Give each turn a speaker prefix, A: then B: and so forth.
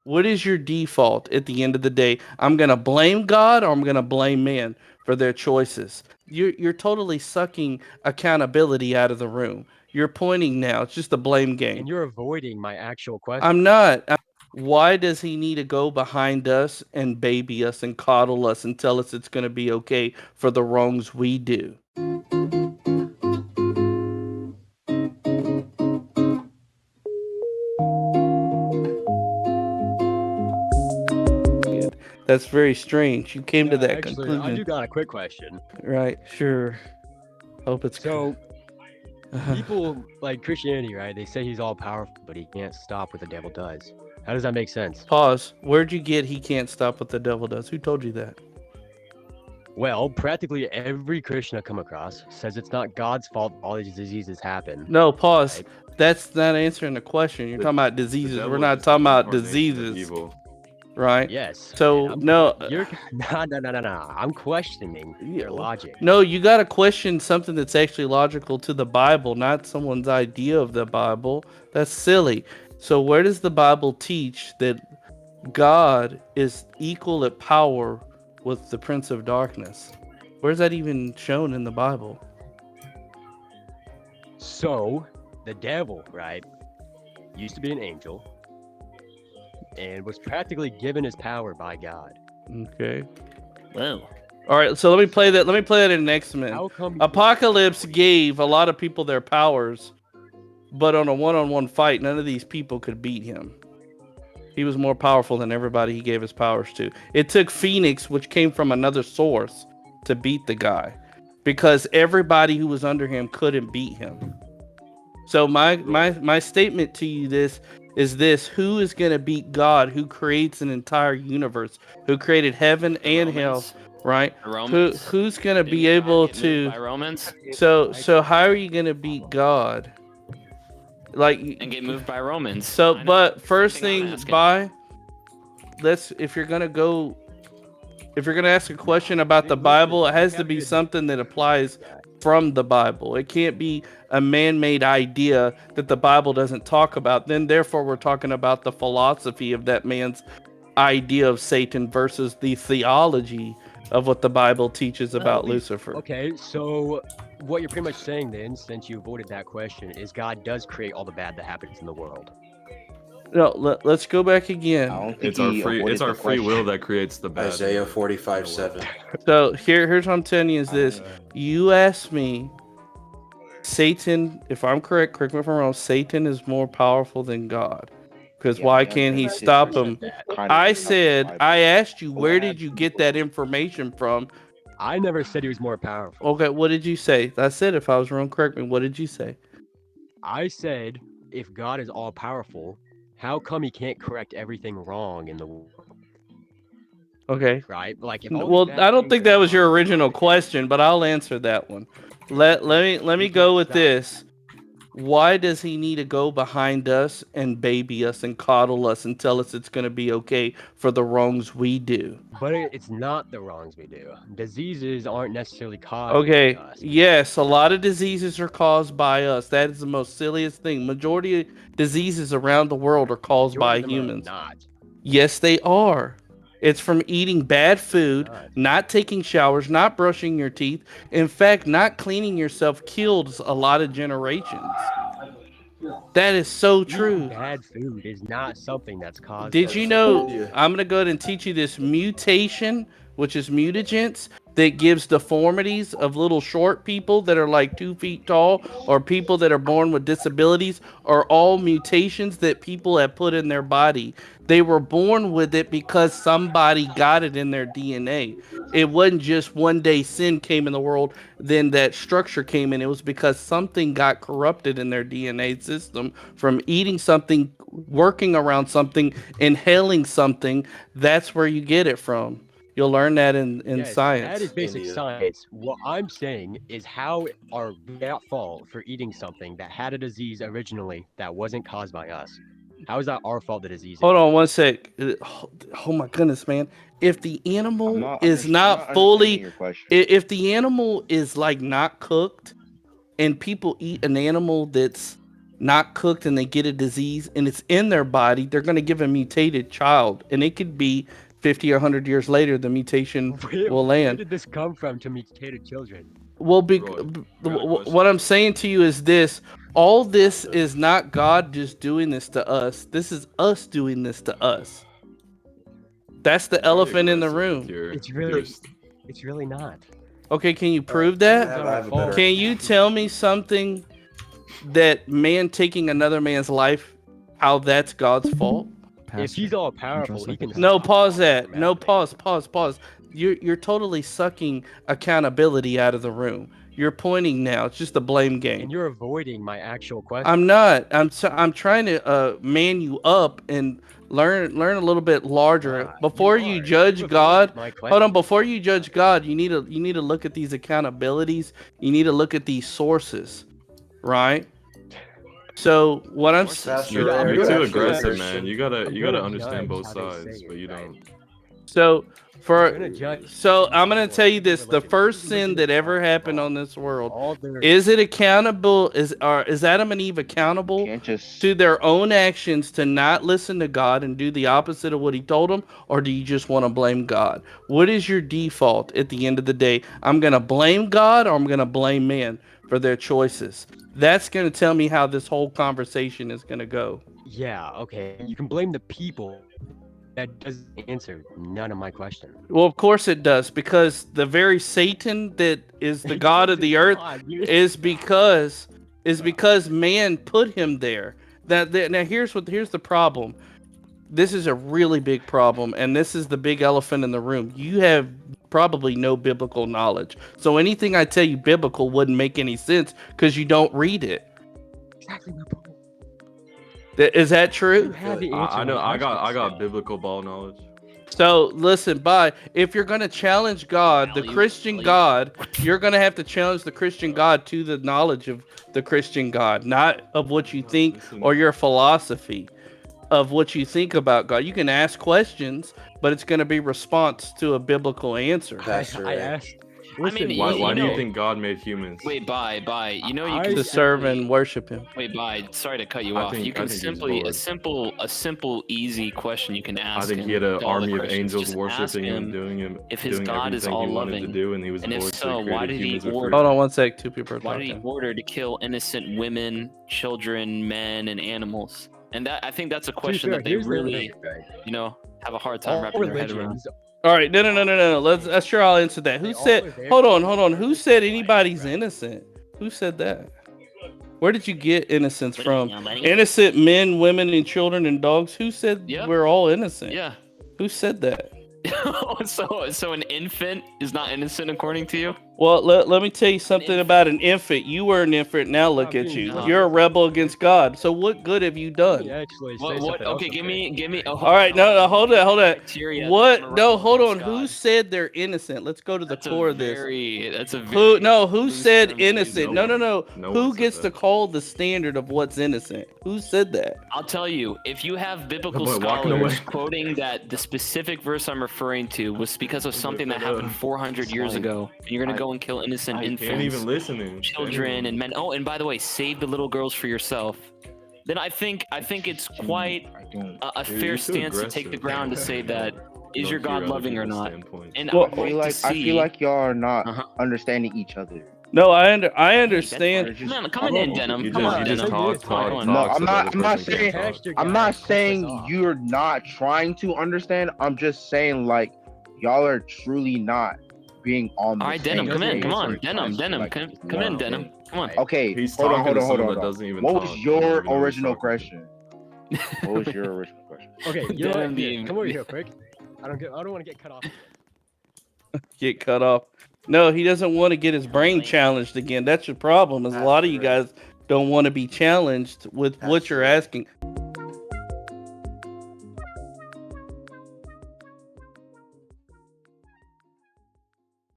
A: What is your default at the end of the day? I'm gonna blame God or I'm gonna blame man for their choices. You're totally sucking accountability out of the room. You're pointing now. It's just a blame game.
B: And you're avoiding my actual
A: I'm
B: question.
A: not. Why does he need to go behind us and baby us and coddle us and tell us it's gonna be okay for the wrongs we do? That's very strange. You came to
B: Yeah,
A: that
B: actually, I
A: conclusion.
B: do got a quick question.
A: Right, sure. Hope it's
B: So,
A: uh,
B: people like Christianity, right? They say he's all powerful, but he can't stop what the devil does. How does that make sense?
A: pause. Where'd you get he can't stop what the devil does? Who told you that?
B: Well, practically every Christian I come across says it's not God's fault all these diseases happen,
A: No, pause.
B: right?
A: That's not answering the question. You're
C: The
A: talking about
C: the
A: diseases. We're
C: devil is
A: not
C: just the
A: talking about
C: reincarnation of
A: diseases,
C: evil.
A: right?
B: Yes, and
A: So no,
B: you're no, no, no, no, no. I'm questioning
A: yeah,
B: their logic.
A: no, you got to question something that's actually logical to the Bible, not someone's idea of the Bible. That's silly. So where does the Bible teach that God is equal at power with the Prince of Darkness? Where's that even shown in the Bible?
B: So, the devil, right, used to be an angel and was practically given his power by God.
A: Okay.
D: Whoa.
A: All right, so let me play that.
B: So,
A: Let me play that in X-Men.
B: how come he can't
A: Apocalypse
B: destroy you?
A: gave a lot of people their powers, but on a one-on-one fight, none of these people could beat him. He was more powerful than everybody he gave his powers to. It took Phoenix, which came from another source, to beat the guy, because everybody who was under him couldn't beat him. So my statement to you this is this: who is going to beat God, who creates an entire universe, who created heaven
D: The
A: and hell,
D: Romans?
A: right?
D: The Romans?
A: Who's going to be
D: Didn't God
A: able
D: get moved
A: to?
D: by Romans?
A: So how are you going to beat God? Like
D: And get moved by Romans?
A: so,
D: I know.
A: but
D: Same
A: first
D: thing I'm
A: things
D: asking.
A: by let's if you're gonna ask a question about the
B: Listen,
A: Bible, it
B: you
A: has to
B: have
A: be
B: to
A: something that applies
B: yeah.
A: from the Bible. It can't be a man-made idea that the Bible doesn't talk about. Then, therefore, we're talking about the philosophy of that man's idea of Satan versus the theology of what the Bible teaches
B: Well, at
A: about
B: least
A: Lucifer.
B: okay. So, what you're pretty much saying then, since you avoided that question, is God does create all the bad that happens in the world.
A: No, let's go back
E: I
A: again.
E: don't think
C: It's our
E: he
C: free it's
E: avoided
C: our
E: the
C: free will
E: question.
C: that creates the bad
F: Isaiah
C: in
F: 45
C: the world.
F: 7.
A: So here's what I'm telling you is
E: I don't.
A: this: you asked me, Satan, if I'm correct me if I'm wrong, Satan is more powerful than God. Because
E: Yeah, but
A: why
E: that
A: can't he
E: that's
B: I
E: his
B: never
A: stop
B: said
A: him?
B: that.
E: kind of
A: I
E: belief in the
A: said, I
E: Bible.
A: asked you, where did you get that information from?
B: I never said he was more powerful.
A: Okay, what did you say? I said, if I was wrong, correct me. What did you say?
B: I said if God is all powerful, how come he can't correct everything wrong in the world?
A: Okay.
B: Right? Like if all these
A: Well,
B: bad
A: I don't
B: things
A: think
B: are
A: that was your
B: caused
A: original
B: by
A: question, but I'll answer that one. Let me
B: he
A: go
B: can't
A: with
B: stop.
A: this. Why does he need to go behind us and baby us and coddle us and tell us it's going to be okay for the wrongs we do?
B: But it's not the wrongs we do. Diseases aren't necessarily caused by
A: Okay,
B: us.
A: yes, a lot of diseases are caused by us. That is the most silliest thing. Majority of diseases around the world are caused
B: Majority
A: by
B: of them are
A: humans.
B: not.
A: Yes, they are. It's from eating bad
B: They're
A: food,
B: not.
A: not taking showers, not brushing your teeth. In fact, not cleaning yourself kills a lot of generations. That is so
B: Eating
A: true.
B: bad food is not something that's caused
A: Did
B: by
A: you
B: us.
A: know?
F: Yeah.
A: I'm gonna go ahead and teach you this mutation, which is mutagens that gives deformities of little short people that are like 2 feet tall, or people that are born with disabilities, are all mutations that people have put in their body. They were born with it because somebody got it in their DNA. It wasn't just one day sin came in the world, then that structure came in. It was because something got corrupted in their DNA system from eating something, working around something, inhaling something. That's where you get it from. You'll learn that in
B: Yes, that is
A: science.
B: basic
F: India.
B: science. What I'm saying is how are we at fault for eating something that had a disease originally that wasn't caused by us? How is that our fault the disease
A: Hold
B: is?
A: on one sec. Oh my goodness, man. If the animal is
E: I'm not
A: not
E: understanding
A: fully,
E: your question.
A: if the animal is like not cooked, and people eat an animal that's not cooked and they get a disease and it's in their body, they're going to give a mutated child, and it could be 50 or 100 years later the mutation will
B: Where
A: land.
B: did this come from to mutated children?
A: Well,
C: Roy, I got a question.
A: what I'm saying to you is this: all this is not God just doing this to us. This is us doing this to us. That's the
C: Very
A: elephant in the
C: aggressive with
A: room.
C: your-
B: It's
C: with
B: really,
C: your-
B: it's really not.
A: Okay, can you prove
E: I
A: that?
E: have a better.
A: Can you tell me something that man taking another man's life, how that's God's fault?
B: If he's all powerful, he can.
A: No,
B: stop
A: pause
B: all
A: that.
B: from
A: No,
B: happening.
A: pause. You're totally sucking accountability out of the room. You're pointing now. It's just a blame
B: And
A: game.
B: you're avoiding my actual question.
A: I'm not. I'm trying to man you up and learn a little bit larger
B: Ah,
A: before
B: you
A: you
B: are.
A: judge
B: You've
A: God.
B: avoided my
A: Hold on,
B: question.
A: before you judge God, you need to look at these accountabilities. You need to look at these sources, right? So what I'm
D: Sources.
A: s-
E: Pastor,
B: I'm
C: You're
B: gonna-
C: too
B: I'm
C: aggressive,
E: gonna-
C: man. You gotta
B: I'm
C: you gotta
B: gonna
C: understand
B: judge
C: both
B: how they
C: sides,
B: say
C: but
B: it,
C: you
B: right?
C: don't.
A: so
B: I'm
A: for
B: gonna judge
A: so I'm gonna
B: people
A: tell you this: the
B: religion-
A: first sin
B: religion
A: that
B: is
A: ever
B: not
A: happened
B: wrong.
A: on this world,
B: All their
A: is it accountable? Is Adam and Eve accountable
F: Can't just
A: to their own actions to not listen to God and do the opposite of what He told them, or do you just want to blame God? What is your default at the end of the day? I'm gonna blame God, or I'm gonna blame man for their choices. That's gonna tell me how this whole conversation is gonna go.
B: yeah, okay. You can blame the people. That doesn't answer none of my question.
A: Well, of course it does, because the very Satan that is the
B: It
A: God of
B: doesn't-
A: the
B: come
A: earth
B: on, dude.
A: is because man put him there. Now here's the problem. This is a really big problem, and this is the big elephant in the room. You have probably no biblical knowledge, so anything I tell you biblical wouldn't make any sense because you don't read it.
B: Exactly my point.
A: Is that
B: You
A: true?
B: have the answer.
C: I
B: to
C: know.
B: my
C: I got
B: question.
C: biblical ball knowledge.
A: So listen, if you're gonna challenge God, the
D: Value,
A: Christian
D: value.
A: God, you're gonna have to challenge the Christian God to the knowledge of the Christian God, not of what you think
C: Listen.
A: or your philosophy of what you think about God. You can ask questions, but it's gonna be response to a biblical answer.
E: Pastor,
B: I asked.
D: I mean,
B: Listen,
C: Why
D: You
C: why do you
D: know-
C: think God made humans?
D: Wait, bye. You know you
B: I-
D: can
A: To serve
D: simply-
A: and worship Him.
D: Wait, bye. Sorry to cut you
C: I
D: off.
C: think-
D: You
C: I
D: can
C: think he's
D: simply
C: bored.
D: a simple, easy question you can ask.
C: I think he
D: him
C: had an
D: to all the
C: army of
D: Christians.
C: angels
D: Just
C: worshiping
D: ask
C: him and doing
D: if his
C: doing
D: God is
C: everything he wanted to
D: all-loving,
C: do, and he was
D: and if
C: bored,
D: so,
C: he
D: why
C: created
D: did he
C: humans with
D: order-
C: free
A: Hold on
C: will.
A: one sec. Two people are
D: Why did he
A: talking.
D: order to kill innocent women, children, men, and animals? And that I think that's a
B: to be
D: question
B: fair,
D: that they
B: here's the
D: really,
B: thing, right?
D: have a hard time
B: All
D: wrapping their head around.
B: religions.
A: All right, no. Let's. Sure, I'll answer that. Who
B: They all
A: said?
B: are there
A: Hold
B: to
A: on. Who said
B: life,
A: anybody's
B: right?
A: innocent? Who said that? Where did you get innocence
D: What do you
A: from?
D: mean, buddy?
A: Innocent men, women, and children and dogs. Who said
D: Yep.
A: we're all innocent?
D: Yeah.
A: Who said that?
D: so an infant is not innocent according to you?
A: Well, let me tell you something
D: infant.
A: about an infant. You were an infant. Now look at you. You're a rebel against God. So what good have you
B: Let me
A: done?
B: actually say
D: What?
B: something else.
D: Okay, give me. Oh,
A: All right, no, hold on.
D: criteria that
A: What?
D: I'm a
A: No,
D: rebel
A: hold on.
D: against
A: Who
D: God.
A: said they're innocent? Let's go to the
D: That's
A: core
D: a
A: of this.
D: That's a
A: Who?
D: very
A: No, who
D: loose
A: said
D: term to use.
A: innocent?
C: No
A: No.
C: one. No
A: Who
C: one said
A: gets to
C: that.
A: call the standard of what's innocent? Who said that?
D: I'll tell you, if you have biblical
C: boy walking
D: scholars
C: away.
D: quoting that the specific verse I'm referring to was because of something that happened 400 years ago, and you're gonna go and kill innocent
C: You ain't even
D: infants,
C: listening.
D: children, and men. Oh, and by the way, save the little girls for yourself. Then I think it's quite a
C: Dude,
D: fair
C: you're too
D: stance to take the
C: aggressive.
D: ground to say that is
C: Don't
D: your
C: hear
D: God
C: other
D: loving or
C: people's
D: not?
C: standpoints.
D: And
A: Well,
D: I would like to
F: I
D: see.
F: feel like y'all are not
D: Uh-huh.
F: understanding each other.
A: No, I
D: Hey,
A: understand.
D: that's
F: You're
D: fine.
F: just
D: Come on in,
F: talking.
D: Denim.
C: You
D: Come
C: just
D: on,
C: you just
D: Denim.
C: talk.
D: Come on.
F: No,
C: so
F: I'm
C: the other
F: not. I'm not
C: person can't
F: saying.
C: talk.
B: Texture
F: I'm
B: guy
F: not
B: cuts us
F: saying
B: off.
F: you're not trying to understand. I'm just saying like y'all are truly not being on the
D: All right,
F: same
D: Denim, come in.
F: page
D: Come on,
F: when it
D: Denim,
F: comes to,
D: Denim.
F: like,
D: Come in,
F: one
D: Denim.
F: thing.
D: Come on.
F: Okay,
C: He's
F: hold on,
C: talking to someone
F: hold
C: that
F: on.
C: doesn't even
F: What
C: talk.
F: was
C: You don't
F: your
C: even know who he's
F: original
C: talking to.
F: question? What was your original question?
B: Okay, you know
D: Denim
B: what? Here,
D: being-
B: come over here quick. I don't want to get cut off.
A: Get cut off. No, he doesn't want to get his brain challenged again. That's your problem. Is a lot of you guys don't want to be challenged with what you're asking.